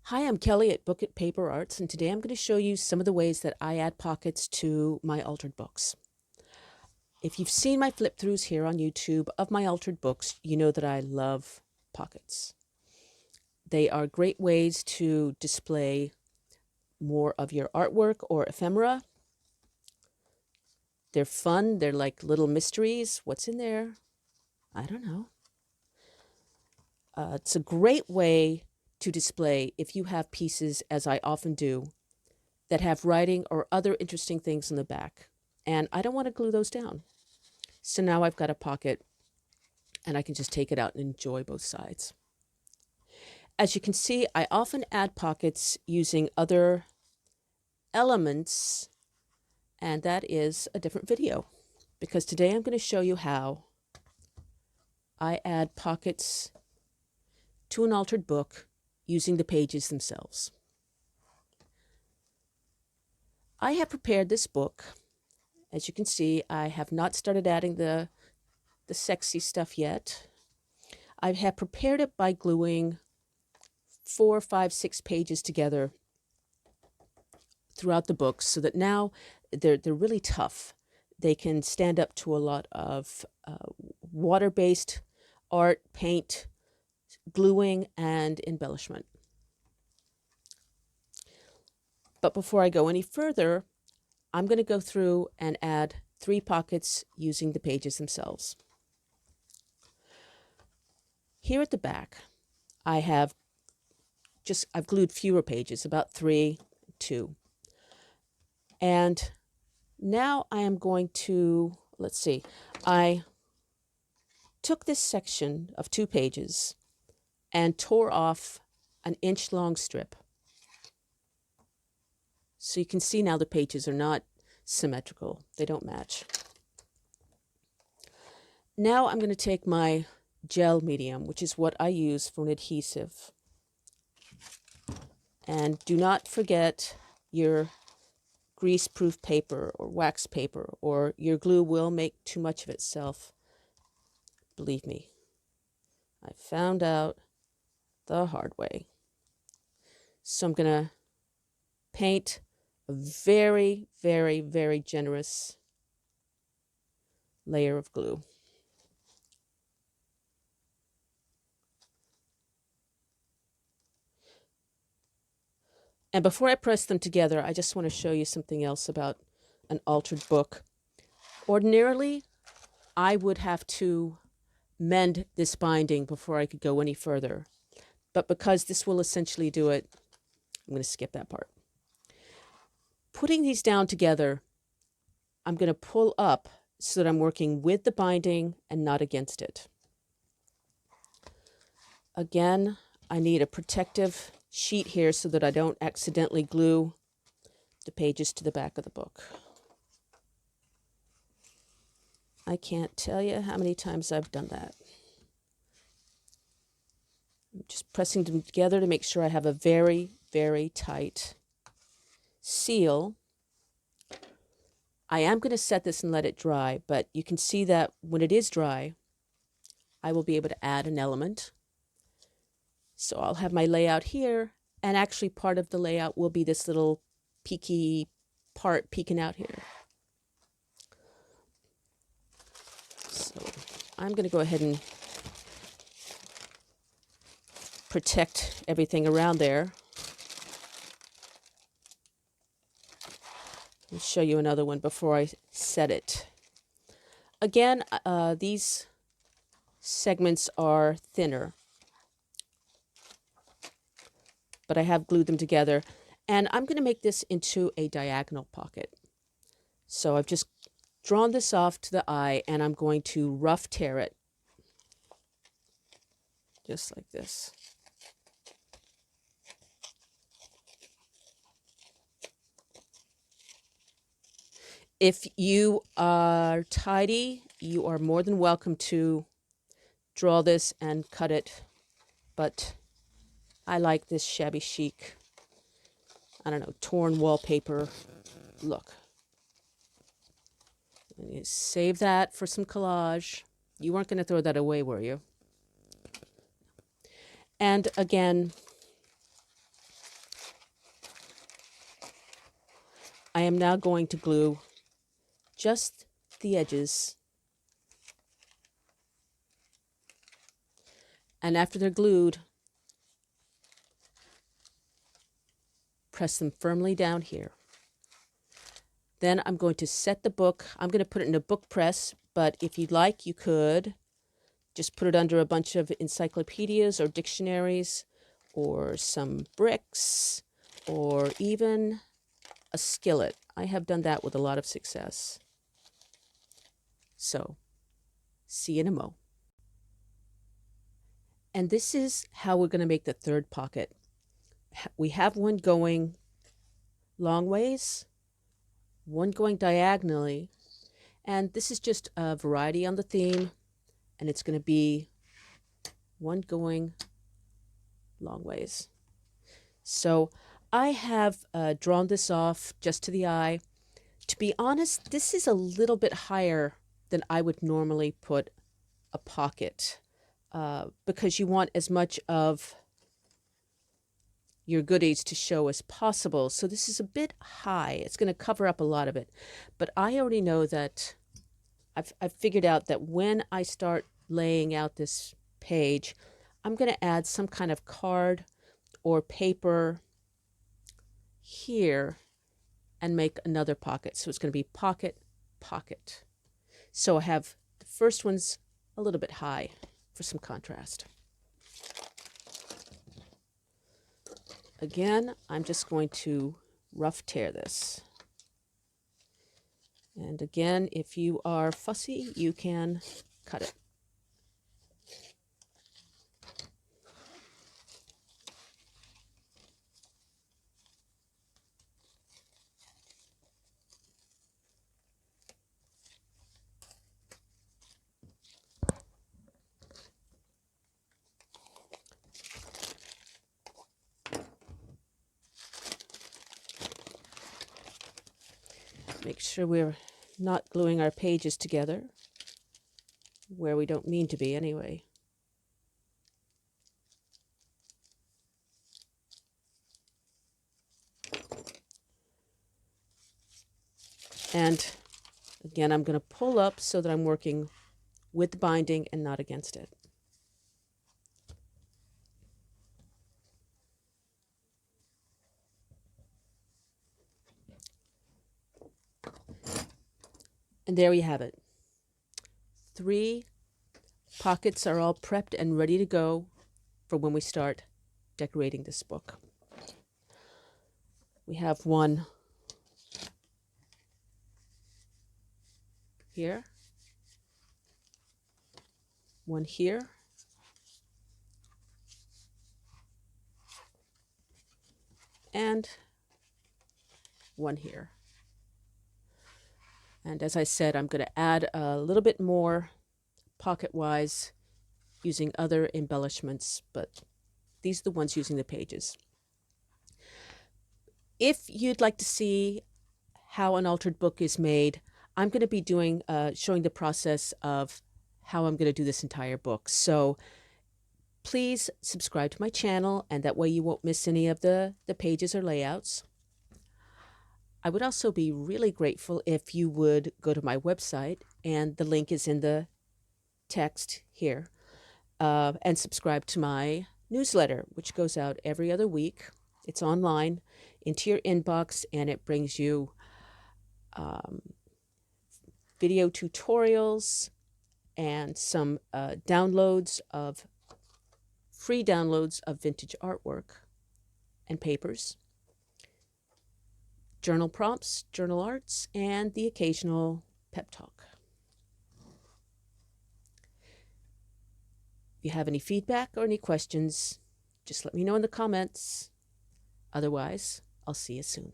Hi, I'm Kelly at Book It Paper Arts, and today I'm going to show you some of the ways that I add pockets to my altered books. If you've seen my flip-throughs here on YouTube of my altered books, you know that I love pockets. They are great ways to display more of your artwork or ephemera. They're fun. They're like little mysteries. What's in there? I don't know. It's a great way to display if you have pieces, as I often do, that have writing or other interesting things in the back. And I don't want to glue those down. So now I've got a pocket and I can just take it out and enjoy both sides. As you can see, I often add pockets using other elements, and that is a different video, because today I'm going to show you how I add pockets to an altered book using the pages themselves. I have prepared this book. As you can see, I have not started adding the sexy stuff yet. I have prepared it by gluing 4, 5, 6 pages together throughout the book so that now they're really tough. They can stand up to a lot of water-based art, paint, gluing, and embellishment. But before I go any further, I'm going to go through and add 3 pockets using the pages themselves. Here at the back, I've glued fewer pages, about 3, 2. And now I am going to, let's see, I took this section of 2 pages and tore off an inch-long strip. So you can see now the pages are not symmetrical. They don't match. Now I'm going to take my gel medium, which is what I use for an adhesive. And do not forget your grease-proof paper or wax paper, or your glue will make too much of itself. Believe me, I found out the hard way. So I'm going to paint a very, very, very generous layer of glue. And before I press them together, I just want to show you something else about an altered book. Ordinarily, I would have to mend this binding before I could go any further. But because this will essentially do it, I'm going to skip that part. Putting these down together, I'm going to pull up so that I'm working with the binding and not against it. Again, I need a protective sheet here so that I don't accidentally glue the pages to the back of the book. I can't tell you how many times I've done that. I'm just pressing them together to make sure I have a very, very tight seal. I am going to set this and let it dry, but you can see that when it is dry, I will be able to add an element. So I'll have my layout here, and actually part of the layout will be this little peaky part peeking out here. So I'm going to go ahead and protect everything around there. I'll show you another one before I set it. Again, these segments are thinner, but I have glued them together, and I'm going to make this into a diagonal pocket. So I've just drawn this off to the eye, and I'm going to rough tear it, just like this. If you are tidy, you are more than welcome to draw this and cut it, but I like this shabby chic, I don't know, torn wallpaper look. And you save that for some collage. You weren't going to throw that away, were you? And again, I am now going to glue just the edges. And after they're glued, press them firmly down here. Then I'm going to set the book. I'm going to put it in a book press, but if you'd like, you could just put it under a bunch of encyclopedias or dictionaries or some bricks or even a skillet. I have done that with a lot of success. So, see you in a mo. And this is how we're going to make the third pocket. We have one going long ways, one going diagonally, and this is just a variety on the theme, and it's going to be one going long ways. So I have drawn this off just to the eye. To be honest, this is a little bit higher than I would normally put a pocket because you want as much of your goodies to show as possible. So this is a bit high. It's going to cover up a lot of it. But I already know that I've figured out that when I start laying out this page, I'm going to add some kind of card or paper here and make another pocket. So it's going to be pocket, pocket. So I have the first one's a little bit high for some contrast. Again, I'm just going to rough tear this. And again, if you are fussy, you can cut it. Make sure we're not gluing our pages together where we don't mean to be anyway. And again, I'm going to pull up so that I'm working with the binding and not against it. And there we have it. 3 pockets are all prepped and ready to go for when we start decorating this book. We have one here, one here, and one here. And as I said, I'm going to add a little bit more pocket-wise using other embellishments, but these are the ones using the pages. If you'd like to see how an altered book is made, I'm going to be doing showing the process of how I'm going to do this entire book. So please subscribe to my channel, and that way you won't miss any of the pages or layouts. I would also be really grateful if you would go to my website, and the link is in the text here, and subscribe to my newsletter, which goes out every other week. It's online into your inbox, and it brings you video tutorials and some free downloads of vintage artwork and papers, journal prompts, journal arts, and the occasional pep talk. If you have any feedback or any questions, just let me know in the comments. Otherwise, I'll see you soon.